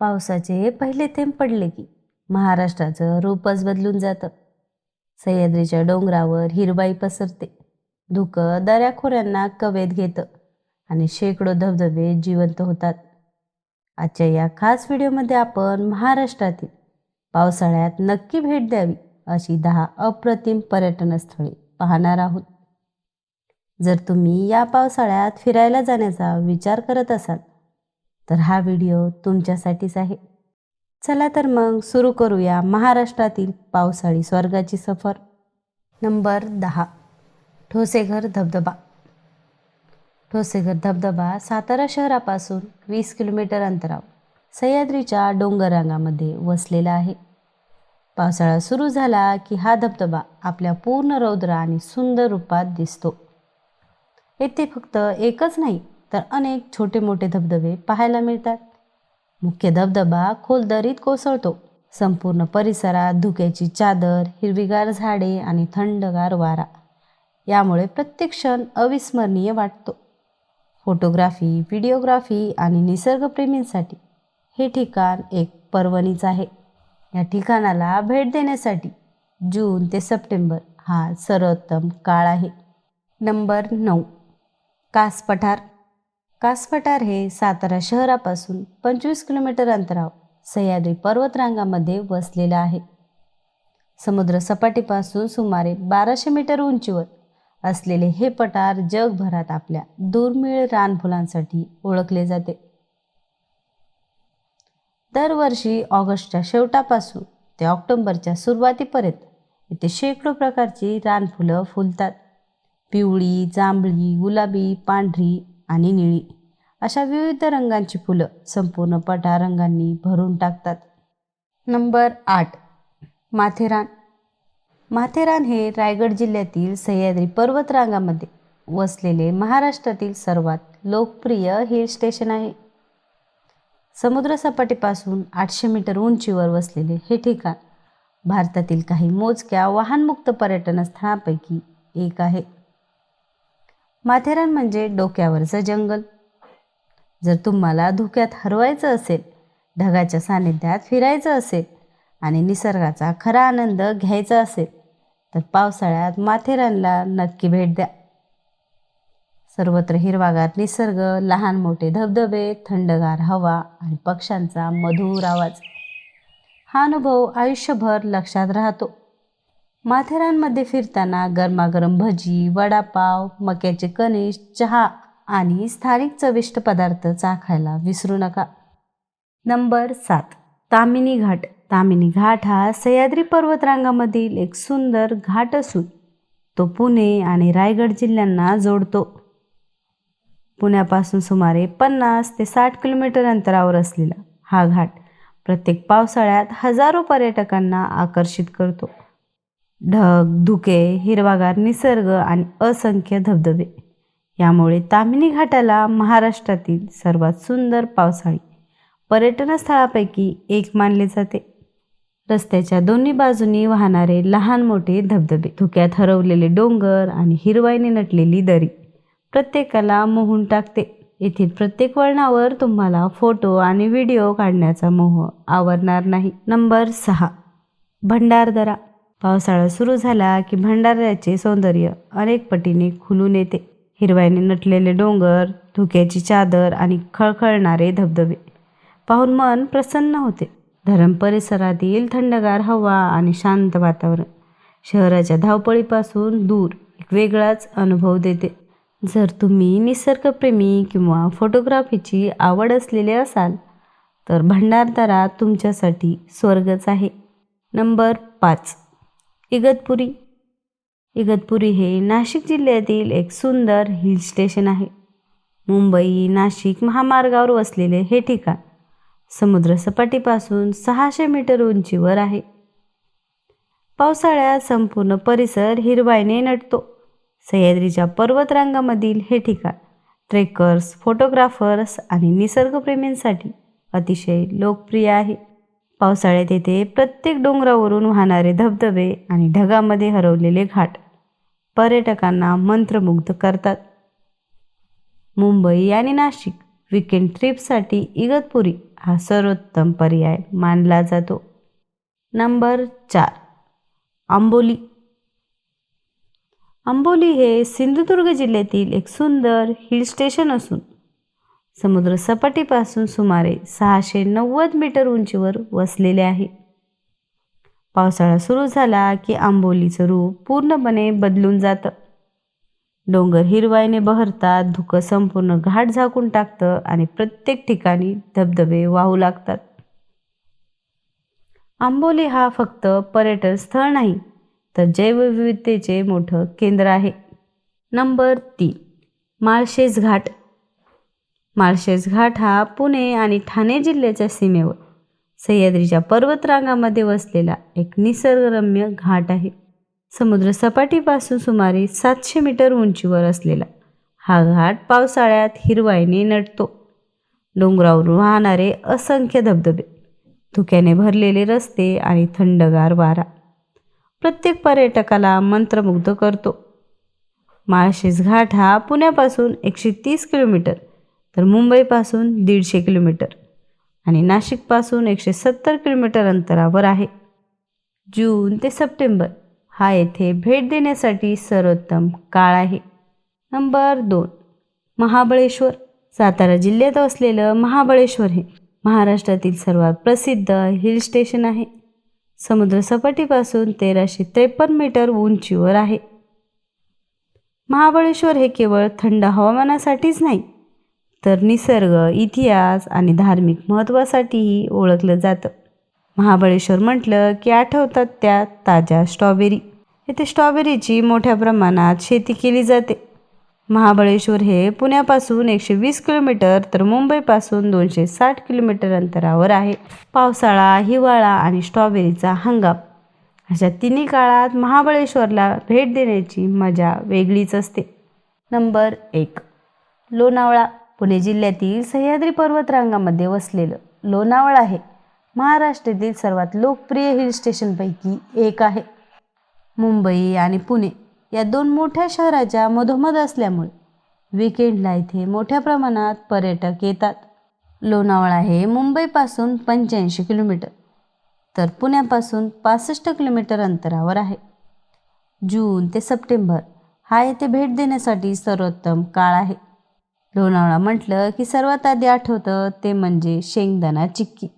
पावसाचे पहिले थेंब पडले की महाराष्ट्राचं रूपच बदलून जातं. सह्याद्रीच्या डोंगरावर हिरवाई पसरते, धुकं दऱ्याखोऱ्यांना कवेत घेतं आणि शेकडो धबधबे जिवंत होतात. आजच्या या खास व्हिडिओमध्ये आपण महाराष्ट्रातील पावसाळ्यात नक्की भेट द्यावी अशी 10 अप्रतिम पर्यटन स्थळे पाहणार आहोत. जर तुम्ही या पावसाळ्यात फिरायला जाण्याचा विचार करत असाल तर हा व्हिडिओ तुमच्यासाठीच आहे. चला तर मग सुरू करूया महाराष्ट्रातील पावसाळी स्वर्गाची सफर. नंबर 10, ठोसेघर धबधबा. ठोसेघर धबधबा सातारा शहरापासून 20 किलोमीटर अंतरावर सह्याद्रीच्या डोंगररांगामध्ये वसलेला आहे. पावसाळा सुरू झाला की हा धबधबा आपल्या पूर्ण रौद्र आणि सुंदर रूपात दिसतो. येथे फक्त एकच नाही तर अनेक छोटे मोठे धबधबे पाहायला मिळतात. मुख्य धबधबा खोल दरीत कोसळतो. संपूर्ण परिसरात धुक्याची चादर, हिरवीगार झाडे आणि थंडगार वारा यामुळे प्रत्येक क्षण अविस्मरणीय वाटतो. फोटोग्राफी, व्हिडिओग्राफी आणि निसर्गप्रेमींसाठी हे ठिकाण एक पर्वणीच आहे. या ठिकाणाला भेट देण्यासाठी जून ते सप्टेंबर हा सर्वोत्तम काळ आहे. नंबर 9, कास पठार. कास पठार हे सातारा शहरापासून 25 किलोमीटर अंतरावर सह्याद्री पर्वतरांगामध्ये वसलेलं आहे. समुद्र सपाटीपासून सुमारे 1200 मीटर उंचीवर असलेले हे पठार जगभरात आपल्या दुर्मिळ रानफुलांसाठी ओळखले जाते. दरवर्षी ऑगस्टच्या शेवटापासून ते ऑक्टोबरच्या सुरुवातीपर्यंत इथे शेकडो प्रकारची रानफुलं फुलतात. पिवळी, जांभळी, गुलाबी, पांढरी आणि निळी अशा विविध रंगांची फुलं संपूर्ण पठार रंगांनी भरून टाकतात. नंबर 8, माथेरान. माथेरान हे रायगड जिल्ह्यातील सह्याद्री पर्वतरांगामध्ये वसलेले महाराष्ट्रातील सर्वात लोकप्रिय हिल स्टेशन आहे. समुद्रसपाटीपासून 800 मीटर उंचीवर वसलेले हे ठिकाण भारतातील काही मोजक्या वाहनमुक्त पर्यटन स्थळांपैकी एक आहे. माथेरान म्हणजे डोक्यावरचं जंगल. जर तुम्हाला धुक्यात हरवायचं असेल, ढगाच्या सानिध्यात फिरायचं असेल आणि निसर्गाचा खरा आनंद घ्यायचा असेल तर पावसाळ्यात माथेरानला नक्की भेट द्या. सर्वत्र हिरवागार निसर्ग, लहान मोठे धबधबे, थंडगार हवा आणि पक्ष्यांचा मधुर आवाज. हा अनुभव आयुष्यभर लक्षात राहतो. माथेरानमध्ये फिरताना गरमागरम भजी, वडापाव, मक्याचे कणीस, चहा आणि स्थानिक चविष्ट पदार्थ चाखायला विसरू नका. नंबर 7, ताम्हिणी घाट. ताम्हिणी घाट हा सह्याद्री पर्वतरांगामधील एक सुंदर घाट असून तो पुणे आणि रायगड जिल्ह्यांना जोडतो. पुण्यापासून सुमारे 50 ते 60 किलोमीटर अंतरावर असलेला हा घाट प्रत्येक पावसाळ्यात हजारो पर्यटकांना आकर्षित करतो. ढग, धुके, हिरवागार निसर्ग आणि असंख्य धबधबे यामुळे ताम्हिणी घाटाला महाराष्ट्रातील सर्वात सुंदर पावसाळी पर्यटन स्थळापैकी एक मानले जाते. रस्त्याच्या दोन्ही बाजूंनी वाहणारे लहान मोठे धबधबे, धुक्यात हरवलेले डोंगर आणि हिरवाईने नटलेली दरी प्रत्येकाला मोहून टाकते. येथील प्रत्येक वळणावर तुम्हाला फोटो आणि व्हिडिओ काढण्याचा मोह आवरणार नाही. नंबर 6, भंडारदरा. पावसाळा सुरू झाला की भंडाऱ्याचे सौंदर्य अनेक पटीने खुलून येते. हिरवाईने नटलेले डोंगर, धुक्याची चादर आणि खळखळणारे धबधबे पाहून मन प्रसन्न होते. धरण परिसरातील थंडगार हवा आणि शांत वातावरण शहराच्या धावपळीपासून दूर एक वेगळाच अनुभव देते. जर तुम्ही निसर्गप्रेमी किंवा फोटोग्राफीची आवड असलेले असाल तर भंडारदरा तुमच्यासाठी स्वर्गच आहे. नंबर 5, इगतपुरी. इगतपुरी हे नाशिक जिल्ह्यातील एक सुंदर हिल स्टेशन आहे. मुंबई नाशिक महामार्गावर वसलेले हे ठिकाण समुद्रसपाटीपासून 600 मीटर उंचीवर आहे. पावसाळ्यात संपूर्ण परिसर हिरवाईने नटतो. सह्याद्रीच्या पर्वतरांगामधील हे ठिकाण ट्रेकर्स, फोटोग्राफर्स आणि निसर्गप्रेमींसाठी अतिशय लोकप्रिय आहे. पावसाळ्यात येथे प्रत्येक डोंगरावरून वाहणारे धबधबे आणि ढगामध्ये हरवलेले घाट पर्यटकांना मंत्रमुग्ध करतात. मुंबई आणि नाशिक वीकेंड ट्रिपसाठी इगतपुरी हा सर्वोत्तम पर्याय मानला जातो. नंबर 4, आंबोली. आंबोली हे सिंधुदुर्ग जिल्ह्यातील एक सुंदर हिल स्टेशन असून समुद्रसपाटीपासून सुमारे 690 मीटर उंचीवर वसलेले आहे. पावसाळा सुरू झाला की आंबोलीचं रूप पूर्णपणे बदलून जातं. डोंगर हिरवाईने बहरतात, धुकं संपूर्ण घाट झाकून टाकतं आणि प्रत्येक ठिकाणी धबधबे वाहू लागतात. आंबोली हा फक्त पर्यटन स्थळ नाही तर जैवविविधतेचे मोठं केंद्र आहे. नंबर 3, माळशेज घाट. माळशेज घाट हा पुणे आणि ठाणे जिल्ह्याच्या सीमेवर सह्याद्रीच्या पर्वतरांगामध्ये वसलेला एक निसर्गरम्य घाट आहे. समुद्रसपाटीपासून सुमारे 700 मीटर उंचीवर असलेला हा घाट पावसाळ्यात हिरवाईने नटतो. डोंगरावरून वाहणारे असंख्य धबधबे, धुक्याने भरलेले रस्ते आणि थंडगार वारा प्रत्येक पर्यटकाला मंत्रमुग्ध करतो. माळशेज घाट हा पुण्यापासून 130 किलोमीटर तर मुंबईपासून 150 किलोमीटर आणि नाशिकपासून 170 किलोमीटर अंतरावर आहे. जून ते सप्टेंबर हा येथे भेट देण्यासाठी सर्वोत्तम काळ आहे. नंबर 2, महाबळेश्वर. सातारा जिल्ह्यात असलेलं महाबळेश्वर हे महाराष्ट्रातील सर्वात प्रसिद्ध हिल स्टेशन आहे. समुद्रसपाटीपासून 1353 मीटर उंचीवर आहे. महाबळेश्वर हे केवळ थंड हवामानासाठीच नाही तर निसर्ग, इतिहास आणि धार्मिक महत्त्वासाठीही ओळखलं जातं. महाबळेश्वर म्हटलं की आठवतात त्या ताज्या स्ट्रॉबेरी. येथे स्ट्रॉबेरीची मोठ्या प्रमाणात शेती केली जाते. महाबळेश्वर हे पुण्यापासून 120 किलोमीटर तर मुंबईपासून 260 किलोमीटर अंतरावर आहे. पावसाळा, हिवाळा आणि स्ट्रॉबेरीचा हंगाम अशा तिन्ही काळात महाबळेश्वरला भेट देण्याची मजा वेगळीच असते. नंबर 1, लोणावळा. पुणे जिल्ह्यातील सह्याद्री पर्वतरांगामध्ये वसलेलं लोणावळा हे महाराष्ट्रातील सर्वात लोकप्रिय हिल स्टेशनपैकी एक आहे. मुंबई आणि पुणे या 2 मोठ्या शहराच्या मधोमध असल्यामुळे विकेंडला इथे मोठ्या प्रमाणात पर्यटक येतात. लोणावळा हे मुंबईपासून 85 किलोमीटर तर पुण्यापासून 65 किलोमीटर अंतरावर आहे. जून ते सप्टेंबर हा येथे भेट देण्यासाठी सर्वोत्तम काळ आहे. लोणावळा म्हटलं की सर्वात आधी आठवतं ते म्हणजे शेंगदाणा चिक्की.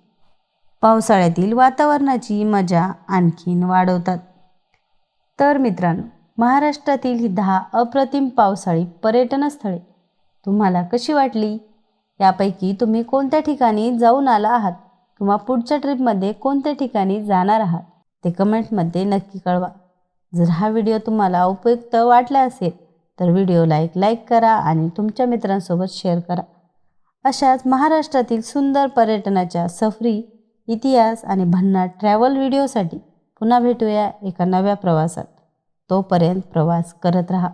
पावसाळ्यातील वातावरणाची मजा आणखीन वाढवतात. तर मित्रांनो, महाराष्ट्रातील ही 10 अप्रतिम पावसाळी पर्यटन स्थळे तुम्हाला कशी वाटली? यापैकी तुम्ही कोणत्या ठिकाणी जाऊन आला आहात किंवा पुढच्या ट्रिपमध्ये कोणत्या ठिकाणी जाणार आहात ते कमेंटमध्ये नक्की कळवा. जर हा व्हिडिओ तुम्हाला उपयुक्त वाटला असेल तर व्हिडिओला एक लाईक करा आणि तुमच्या मित्रांसोबत शेअर करा. अशाच महाराष्ट्रातील सुंदर पर्यटनाच्या सफरी, इतिहास आणि भन्नाट ट्रॅव्हल व्हिडिओसाठी पुन्हा भेटूया एका नव्या प्रवासात. तोपर्यंत प्रवास करत राहा.